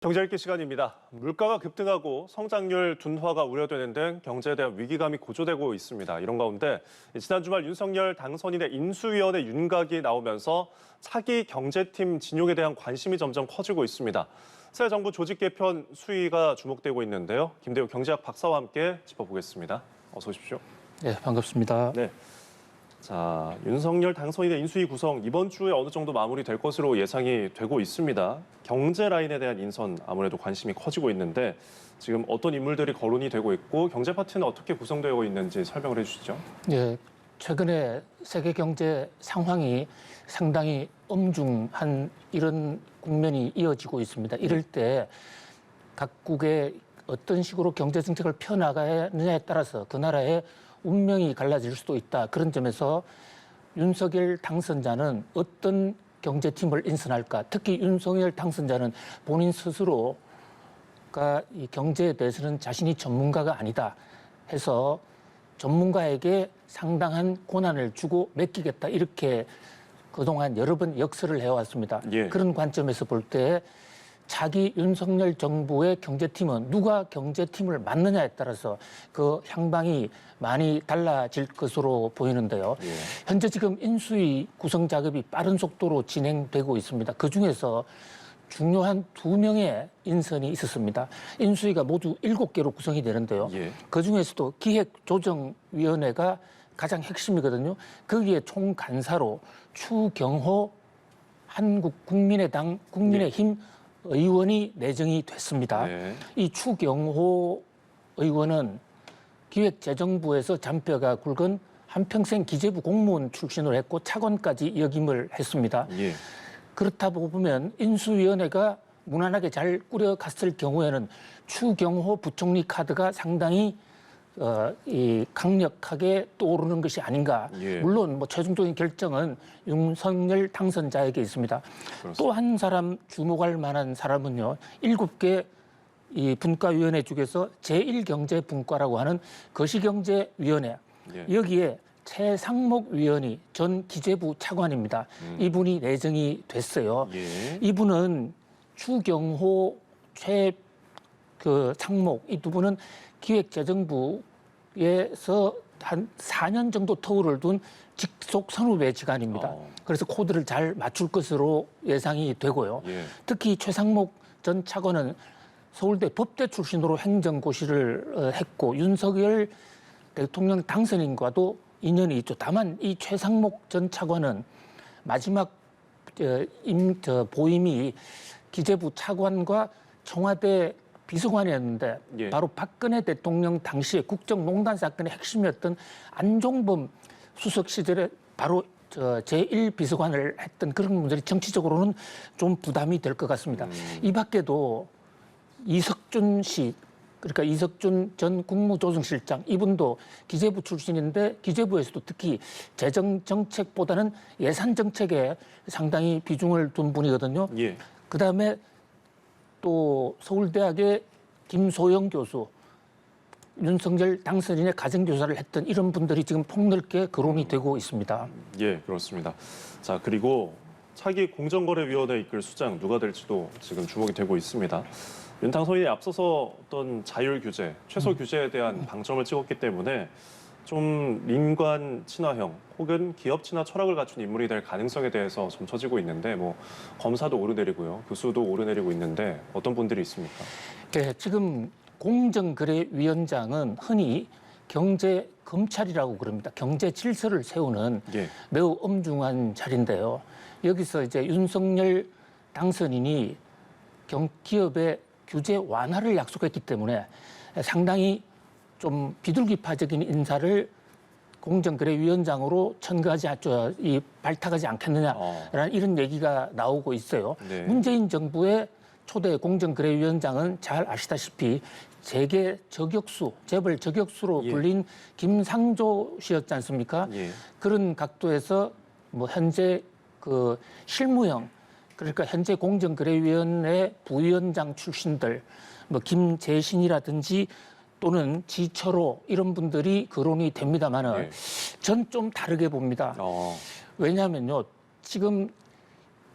경제 읽기 시간입니다. 물가가 급등하고 성장률 둔화가 우려되는 등 경제에 대한 위기감이 고조되고 있습니다. 이런 가운데 지난 주말 윤석열 당선인의 인수위원회 윤곽이 나오면서 차기 경제팀 진용에 대한 관심이 점점 커지고 있습니다. 새 정부 조직 개편 수위가 주목되고 있는데요. 김대우 경제학 박사와 함께 짚어보겠습니다. 어서 오십시오. 네, 반갑습니다. 네. 자, 윤석열 당선인의 인수위 구성 이번 주에 어느 정도 마무리될 것으로 예상이 되고 있습니다. 경제 라인에 대한 인선 아무래도 관심이 커지고 있는데 지금 어떤 인물들이 거론이 되고 있고 경제 파트는 어떻게 구성되어 있는지 설명을 해주시죠. 네, 최근에 세계 경제 상황이 상당히 엄중한 이런 국면이 이어지고 있습니다. 이럴 때 각국의 어떤 식으로 경제 정책을 펴나가느냐에 따라서 그 나라의 운명이 갈라질 수도 있다. 그런 점에서 윤석열 당선자는 어떤 경제팀을 인선할까? 특히 윤석열 당선자는 본인 스스로가 이 경제에 대해서는 자신이 전문가가 아니다 해서 전문가에게 상당한 권한을 주고 맡기겠다. 이렇게 그동안 여러 번 역설을 해왔습니다. 예. 그런 관점에서 볼 때 차기 윤석열 정부의 경제팀은 누가 경제팀을 맡느냐에 따라서 그 향방이 많이 달라질 것으로 보이는데요. 예. 현재 지금 인수위 구성 작업이 빠른 속도로 진행되고 있습니다. 그중에서 중요한 2명의 인선이 있었습니다. 인수위가 모두 7개로 구성이 되는데요. 예. 그중에서도 기획조정위원회가 가장 핵심이거든요. 거기에 총간사로 추경호 한국국민의당 국민의힘 의원이 내정이 됐습니다. 네. 이 추경호 의원은 기획재정부에서 잔뼈가 굵은 한평생 기재부 공무원 출신을 했고 차관까지 역임을 했습니다. 예. 그렇다 보면 인수위원회가 무난하게 잘 꾸려갔을 경우에는 추경호 부총리 카드가 상당히 이 강력하게 떠오르는 것이 아닌가. 예. 물론 뭐 최종적인 결정은 윤석열 당선자에게 있습니다. 또 한 사람 주목할 만한 사람은요. 7개 이 분과위원회 중에서 제1경제분과라고 하는 거시경제위원회. 예. 여기에 최상목 위원이 전 기재부 차관입니다. 이분이 내정이 됐어요. 예. 이분은 추경호 상목 이 두 분은 기획재정부에서 한 4년 정도 터울을 둔 직속 선후배 직관입니다. 그래서 코드를 잘 맞출 것으로 예상이 되고요. 예. 특히 최상목 전 차관은 서울대 법대 출신으로 행정고시를 했고 윤석열 대통령 당선인과도 인연이 있죠. 다만 이 최상목 전 차관은 마지막 보임이 기재부 차관과 청와대 비서관이었는데 예. 바로 박근혜 대통령 당시에 국정농단 사건의 핵심이었던 안종범 수석 시절에 바로 제1비서관을 했던 그런 분들이 정치적으로는 좀 부담이 될 것 같습니다. 이 밖에도 이석준 씨, 그러니까 이석준 전 국무조정실장 이분도 기재부 출신인데 기재부에서도 특히 재정정책보다는 예산정책에 상당히 비중을 둔 분이거든요. 예. 그다음에 또 서울대학의 김소영 교수, 윤석열 당선인의 가정교사를 했던 이런 분들이 지금 폭넓게 거론이 되고 있습니다. 예, 그렇습니다. 자, 그리고 차기 공정거래위원회 이끌 수장 누가 될지도 지금 주목이 되고 있습니다. 윤 당선인이 앞서서 어떤 자율 규제, 최소 규제에 대한 방점을 찍었기 때문에 좀 민관 친화형 혹은 기업 친화 철학을 갖춘 인물이 될 가능성에 대해서 점쳐지고 있는데 뭐 검사도 오르내리고요, 교수도 오르내리고 있는데 어떤 분들이 있습니까? 네, 지금 공정거래위원장은 흔히 경제검찰이라고 그럽니다. 경제 질서를 세우는 예. 매우 엄중한 자리인데요. 여기서 이제 윤석열 당선인이 기업의 규제 완화를 약속했기 때문에 상당히 좀 비둘기파적인 인사를 공정거래위원장으로 발탁하지 않겠느냐라는 이런 얘기가 나오고 있어요. 네. 문재인 정부의 초대 공정거래위원장은 잘 아시다시피 재계 저격수, 재벌 저격수로 예. 불린 김상조 씨였지 않습니까? 예. 그런 각도에서 뭐 현재 그 실무형, 그러니까 현재 공정거래위원회 부위원장 출신들, 뭐 김재신이라든지 또는 지철호 이런 분들이 거론이 됩니다만은 네. 전 좀 다르게 봅니다. 왜냐하면요, 지금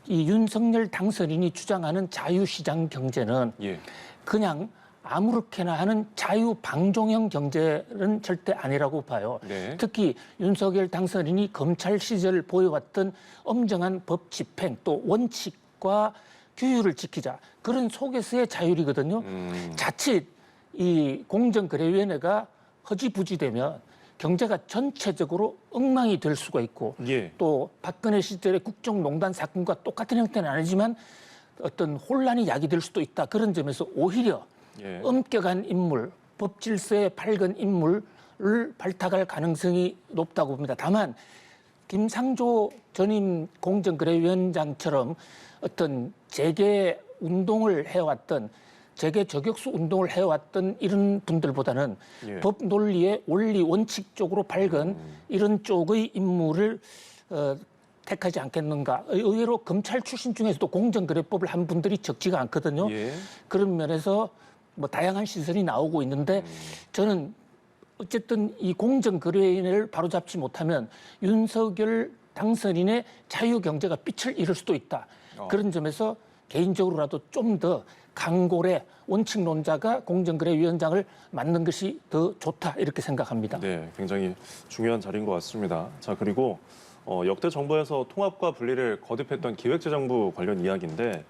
이 윤석열 당선인이 주장하는 자유시장 경제는 예. 그냥 아무렇게나 하는 자유방종형 경제는 절대 아니라고 봐요. 네. 특히 윤석열 당선인이 검찰 시절 보여왔던 엄정한 법 집행 또 원칙과 규율을 지키자 그런 속에서의 자율이거든요. 자칫 이 공정거래위원회가 허지부지되면 경제가 전체적으로 엉망이 될 수가 있고 예. 또 박근혜 시절의 국정농단 사건과 똑같은 형태는 아니지만 어떤 혼란이 야기될 수도 있다. 그런 점에서 오히려 예. 엄격한 인물, 법 질서에 밝은 인물을 발탁할 가능성이 높다고 봅니다. 다만 김상조 전임 공정거래위원장처럼 어떤 재계 운동을 해왔던 재계 저격수 운동을 해왔던 이런 분들보다는 예. 법 논리의 원리 원칙 쪽으로 밝은 이런 쪽의 인물을 택하지 않겠는가. 의외로 검찰 출신 중에서도 공정거래법을 한 분들이 적지가 않거든요. 예. 그런 면에서 뭐 다양한 시선이 나오고 있는데 저는 어쨌든 이 공정거래위원회를 바로잡지 못하면 윤석열 당선인의 자유경제가 빛을 잃을 수도 있다. 그런 점에서 개인적으로라도 좀 더 강골의 원칙론자가 공정거래위원장을 맡는 것이 더 좋다 이렇게 생각합니다. 네, 굉장히 중요한 자리인 것 같습니다. 자, 그리고 역대 정부에서 통합과 분리를 거듭했던 기획재정부 관련 이야기인데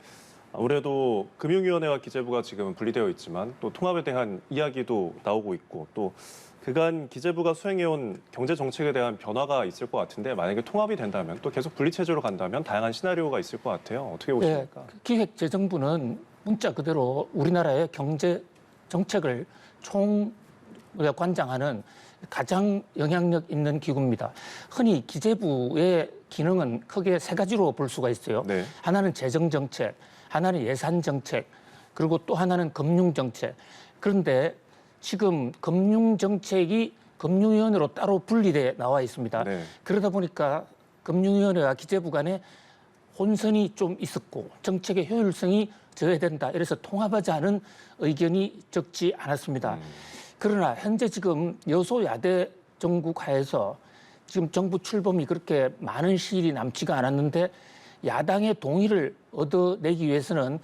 아무래도 금융위원회와 기재부가 지금 분리되어 있지만 또 통합에 대한 이야기도 나오고 있고 또 그간 기재부가 수행해온 경제 정책에 대한 변화가 있을 것 같은데 만약에 통합이 된다면 또 계속 분리 체제로 간다면 다양한 시나리오가 있을 것 같아요. 어떻게 보십니까? 네, 기획재정부는 문자 그대로 우리나라의 경제 정책을 관장하는 가장 영향력 있는 기구입니다. 흔히 기재부의 기능은 크게 세 가지로 볼 수가 있어요. 네. 하나는 재정정책, 하나는 예산정책, 그리고 또 하나는 금융정책. 그런데 지금 금융정책이 금융위원회로 따로 분리돼 나와 있습니다. 네. 그러다 보니까 금융위원회와 기재부 간에 혼선이 좀 있었고 정책의 효율성이 저해된다. 이래서 통합하자는 의견이 적지 않았습니다. 그러나 현재 지금 여소야대 정국 하에서 지금 정부 출범이 그렇게 많은 시일이 남지가 않았는데 야당의 동의를 얻어내기 위해서는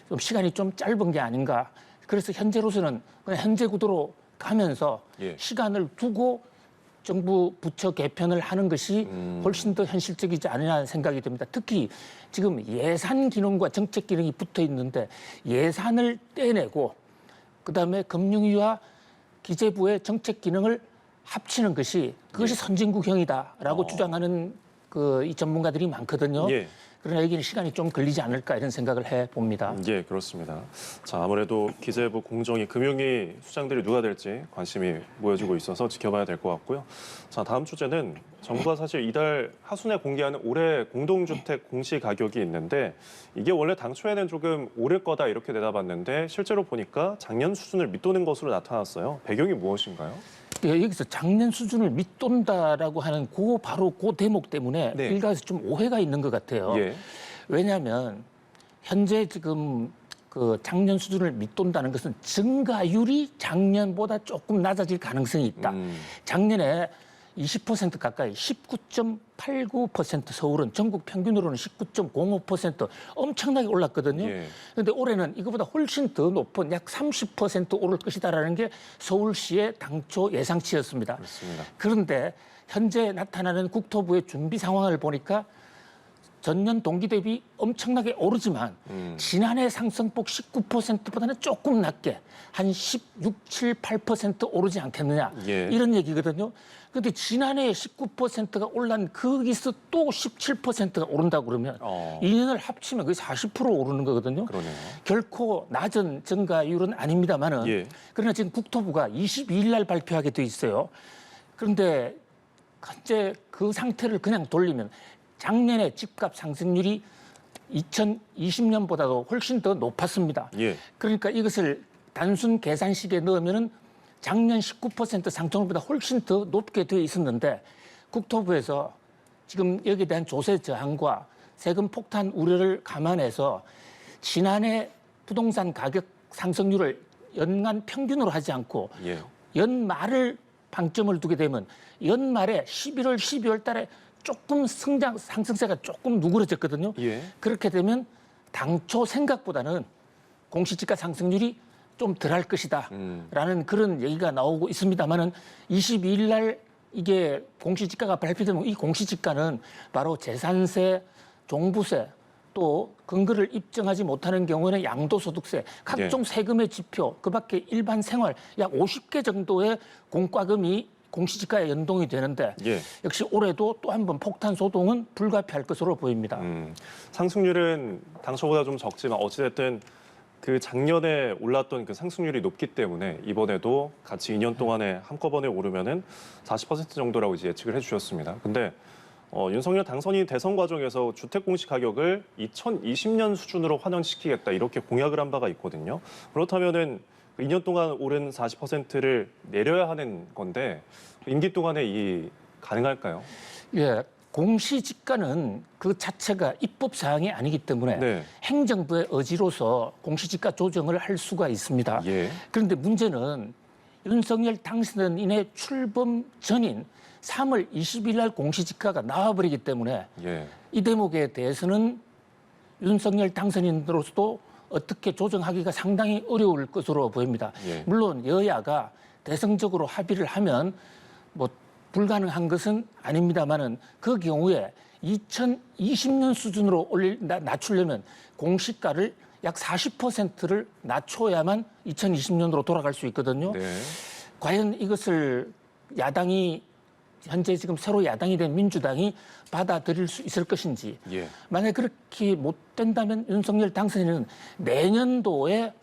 좀 시간이 좀 짧은 게 아닌가. 그래서 현재로서는 그냥 현재 구도로 가면서 예. 시간을 두고 정부 부처 개편을 하는 것이 훨씬 더 현실적이지 않느냐 생각이 듭니다. 특히 지금 예산 기능과 정책 기능이 붙어 있는데 예산을 떼내고 그다음에 금융위와 기재부의 정책 기능을 합치는 것이 그것이 선진국형이다라고 주장하는 이 전문가들이 많거든요. 예. 그러나 여기는 시간이 좀 걸리지 않을까 이런 생각을 해봅니다. 예, 그렇습니다. 자, 아무래도 기재부, 공정위, 금융위 수장들이 누가 될지 관심이 모여지고 있어서 지켜봐야 될 것 같고요. 자, 다음 주제는 정부가 사실 이달 하순에 공개하는 올해 공동주택 공시 가격이 있는데 이게 원래 당초에는 조금 오를 거다 이렇게 내다봤는데 실제로 보니까 작년 수준을 밑도는 것으로 나타났어요. 배경이 무엇인가요? 예, 여기서 작년 수준을 밑돈다라고 하는 바로 그 대목 때문에 네. 일각에서 좀 오해가 있는 것 같아요. 예. 왜냐하면 현재 지금 그 작년 수준을 밑돈다는 것은 증가율이 작년보다 조금 낮아질 가능성이 있다. 작년에 20% 가까이 19.89% 서울은 전국 평균으로는 19.05% 엄청나게 올랐거든요. 그런데 올해는 이거보다 훨씬 더 높은 약 30% 오를 것이다라는 게 서울시의 당초 예상치였습니다. 그렇습니다. 그런데 현재 나타나는 국토부의 준비 상황을 보니까 전년 동기 대비 엄청나게 오르지만 지난해 상승폭 19%보다는 조금 낮게 한 16, 7, 8% 오르지 않겠느냐 예. 이런 얘기거든요. 그런데 지난해 19%가 올란 거기서 또 17%가 오른다고 그러면 2년을 합치면 거의 40% 오르는 거거든요. 그러네요. 결코 낮은 증가율은 아닙니다만은 예. 그러나 지금 국토부가 22일 날 발표하게 돼 있어요. 그런데 현재 그 상태를 그냥 돌리면 작년에 집값 상승률이 2020년보다도 훨씬 더 높았습니다. 예. 그러니까 이것을 단순 계산식에 넣으면은 작년 19% 상승률보다 훨씬 더 높게 되어 있었는데 국토부에서 지금 여기에 대한 조세 저항과 세금 폭탄 우려를 감안해서 지난해 부동산 가격 상승률을 연간 평균으로 하지 않고 예. 연말을 방점을 두게 되면 연말에 11월, 12월 달에 조금 상승세가 조금 누그러졌거든요. 예. 그렇게 되면 당초 생각보다는 공시지가 상승률이 좀 덜할 것이다 라는 그런 얘기가 나오고 있습니다만은 22일 날 이게 공시지가가 발표되면 이 공시지가는 바로 재산세, 종부세 또 근거를 입증하지 못하는 경우에는 양도소득세, 각종 세금의 지표, 그밖에 일반 생활 약 50개 정도의 공과금이 공시지가에 연동이 되는데 예. 역시 올해도 또 한 번 폭탄 소동은 불가피할 것으로 보입니다. 상승률은 당초보다 좀 적지만 어찌됐든 그 작년에 올랐던 그 상승률이 높기 때문에 이번에도 같이 2년 동안에 한꺼번에 오르면은 40% 정도라고 이제 예측을 해주셨습니다. 근데 윤석열 당선인 대선 과정에서 주택 공시 가격을 2020년 수준으로 환원시키겠다 이렇게 공약을 한 바가 있거든요. 그렇다면은 2년 동안 오른 40%를 내려야 하는 건데 임기 동안에 이 가능할까요? 예, 공시지가는 그 자체가 입법 사항이 아니기 때문에 네. 행정부의 의지로서 공시지가 조정을 할 수가 있습니다. 예. 그런데 문제는 윤석열 당선인의 출범 전인 3월 20일 날 공시지가가 나와버리기 때문에 예. 이 대목에 대해서는 윤석열 당선인으로서도 어떻게 조정하기가 상당히 어려울 것으로 보입니다. 예. 물론 여야가 대승적으로 합의를 하면 뭐 불가능한 것은 아닙니다만은 그 경우에 2020년 수준으로 낮추려면 공시가를 약 40%를 낮춰야만 2020년으로 돌아갈 수 있거든요. 네. 과연 이것을 야당이 현재 지금 새로 야당이 된 민주당이 받아들일 수 있을 것인지 예. 만약 그렇게 못 된다면 윤석열 당선인은 내년도에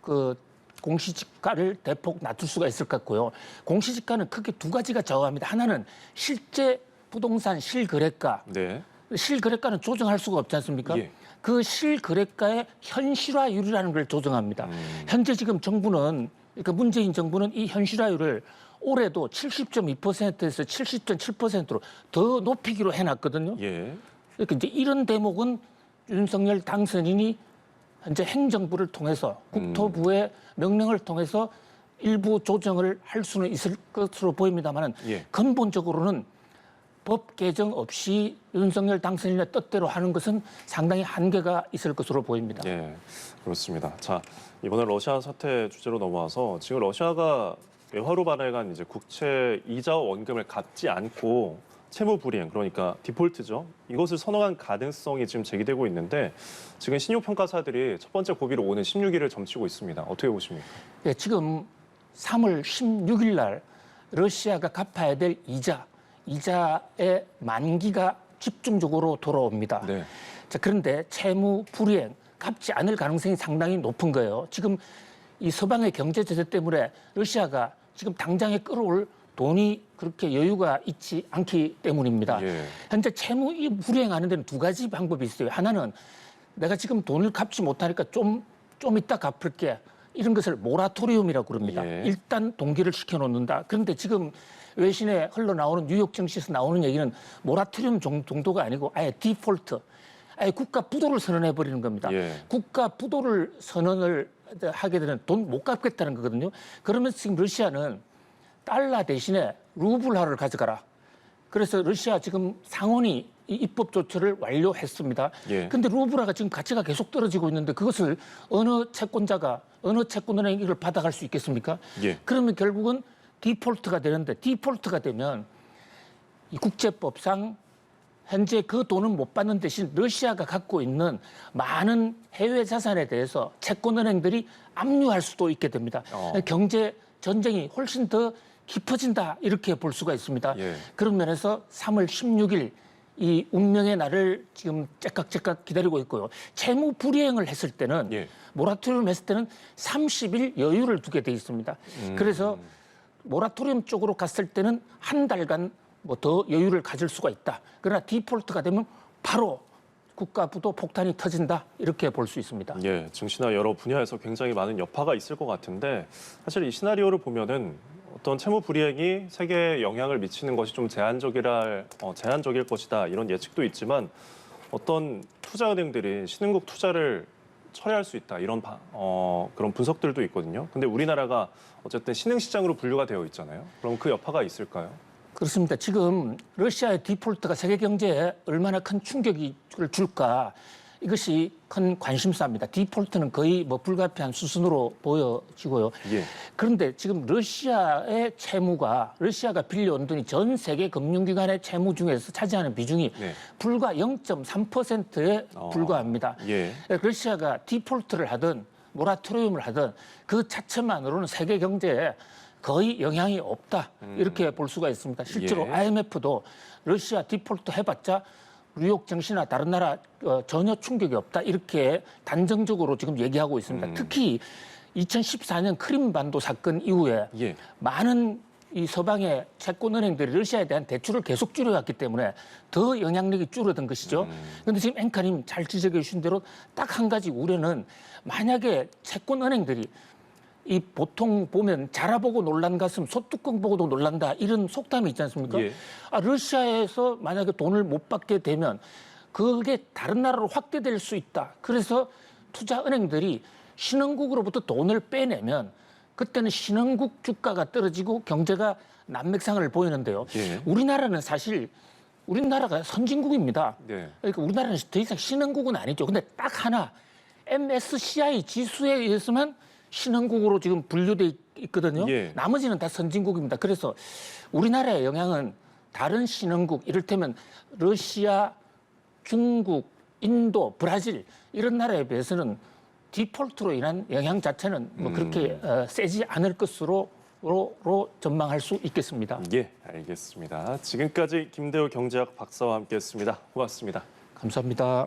그 공시지가를 대폭 낮출 수가 있을 것 같고요. 공시지가는 크게 두 가지가 좌우합니다. 하나는 실제 부동산 실거래가. 네. 실거래가는 조정할 수가 없지 않습니까? 예. 그 실거래가의 현실화율이라는 걸 조정합니다. 현재 지금 정부는 그러니까 문재인 정부는 이 현실화율을 올해도 70.2%에서 70.7%로 더 높이기로 해놨거든요. 예. 그러니까 이제 이런 대목은 윤석열 당선인이 현재 행정부를 통해서 국토부의 명령을 통해서 일부 조정을 할 수는 있을 것으로 보입니다만은 예. 근본적으로는 법 개정 없이 윤석열 당선인의 뜻대로 하는 것은 상당히 한계가 있을 것으로 보입니다. 예, 그렇습니다. 자, 이번에 러시아 사태 주제로 넘어와서 지금 러시아가 외화로 발행한 이제 국채 이자와 원금을 갚지 않고 채무 불이행, 그러니까 디폴트죠. 이것을 선언한 가능성이 지금 제기되고 있는데 지금 신용평가사들이 첫 번째 고비로 오는 16일을 점치고 있습니다. 어떻게 보십니까? 예, 지금 3월 16일 날 러시아가 갚아야 될 이자의 만기가 집중적으로 돌아옵니다. 네. 자, 그런데 채무 불이행 갚지 않을 가능성이 상당히 높은 거예요. 지금 이 서방의 경제 제재 때문에 러시아가 지금 당장에 끌어올 돈이 그렇게 여유가 있지 않기 때문입니다. 예. 현재 채무 불이행하는 데는 두 가지 방법이 있어요. 하나는 내가 지금 돈을 갚지 못하니까 좀 이따 갚을게. 이런 것을 모라토리움이라고 그럽니다. 예. 일단 동기를 시켜놓는다. 그런데 지금 외신에 흘러나오는 뉴욕 증시에서 나오는 얘기는 모라토리움 정도가 아니고 아예 디폴트, 아예 국가 부도를 선언해버리는 겁니다. 예. 국가 부도를 선언을 하게 되면 돈 못 갚겠다는 거거든요. 그러면서 지금 러시아는 달러 대신에 루블화를 가져가라. 그래서 러시아 지금 상원이 이 입법 조처를 완료했습니다. 예. 근데 루블화가 지금 가치가 계속 떨어지고 있는데 그것을 어느 채권은행이 이걸 받아갈 수 있겠습니까? 예. 그러면 결국은 디폴트가 되는데 디폴트가 되면 이 국제법상 현재 그 돈은 못 받는 대신 러시아가 갖고 있는 많은 해외 자산에 대해서 채권은행들이 압류할 수도 있게 됩니다. 경제 전쟁이 훨씬 더 깊어진다 이렇게 볼 수가 있습니다. 예. 그런 면에서 3월 16일 이 운명의 날을 지금 째깍째깍 기다리고 있고요. 채무 불이행을 했을 때는 예. 모라토리움 했을 때는 30일 여유를 두게 돼 있습니다. 그래서 모라토리움 쪽으로 갔을 때는 한 달간 뭐 더 여유를 가질 수가 있다. 그러나 디폴트가 되면 바로 국가 부도 폭탄이 터진다 이렇게 볼 수 있습니다. 예, 증시나 여러 분야에서 굉장히 많은 여파가 있을 것 같은데 사실 이 시나리오를 보면은 어떤 채무 불이행이 세계에 영향을 미치는 것이 좀 제한적일 것이다 이런 예측도 있지만 어떤 투자은행들이 신흥국 투자를 철회할 수 있다 이런 그런 분석들도 있거든요. 근데 우리나라가 어쨌든 신흥시장으로 분류가 되어 있잖아요. 그럼 그 여파가 있을까요? 그렇습니다. 지금 러시아의 디폴트가 세계 경제에 얼마나 큰 충격을 줄까 이것이 큰 관심사입니다. 디폴트는 거의 뭐 불가피한 수순으로 보여지고요. 예. 그런데 지금 러시아의 채무가 러시아가 빌려온 돈이 전 세계 금융기관의 채무 중에서 차지하는 비중이 네. 불과 0.3%에 불과합니다. 예. 러시아가 디폴트를 하든 모라토리움을 하든 그 자체만으로는 세계 경제에 거의 영향이 없다 이렇게 볼 수가 있습니다. 실제로 예. IMF도 러시아 디폴트 해봤자 뉴욕 증시나 다른 나라 전혀 충격이 없다 이렇게 단정적으로 지금 얘기하고 있습니다. 특히 2014년 크림반도 사건 이후에 예. 많은 이 서방의 채권은행들이 러시아에 대한 대출을 계속 줄여왔기 때문에 더 영향력이 줄어든 것이죠. 그런데 지금 앵커님 잘 지적해 주신 대로 딱 한 가지 우려는 만약에 채권은행들이 이 보통 보면 자라보고 놀란 가슴 소뚜껑 보고도 놀란다 이런 속담이 있지 않습니까? 예. 러시아에서 만약에 돈을 못 받게 되면 그게 다른 나라로 확대될 수 있다. 그래서 투자은행들이 신흥국으로부터 돈을 빼내면 그때는 신흥국 주가가 떨어지고 경제가 난맥상을 보이는데요. 예. 우리나라는 사실 우리나라가 선진국입니다. 네. 그러니까 우리나라는 더 이상 신흥국은 아니죠. 근데 딱 하나 MSCI 지수에 의해서만 신흥국으로 지금 분류돼 있거든요. 예. 나머지는 다 선진국입니다. 그래서 우리나라의 영향은 다른 신흥국, 이를테면 러시아, 중국, 인도, 브라질 이런 나라에 비해서는 디폴트로 인한 영향 자체는 뭐 그렇게 세지 않을 것으로 전망할 수 있겠습니다. 예, 알겠습니다. 지금까지 김대우 경제학 박사와 함께했습니다. 고맙습니다. 감사합니다.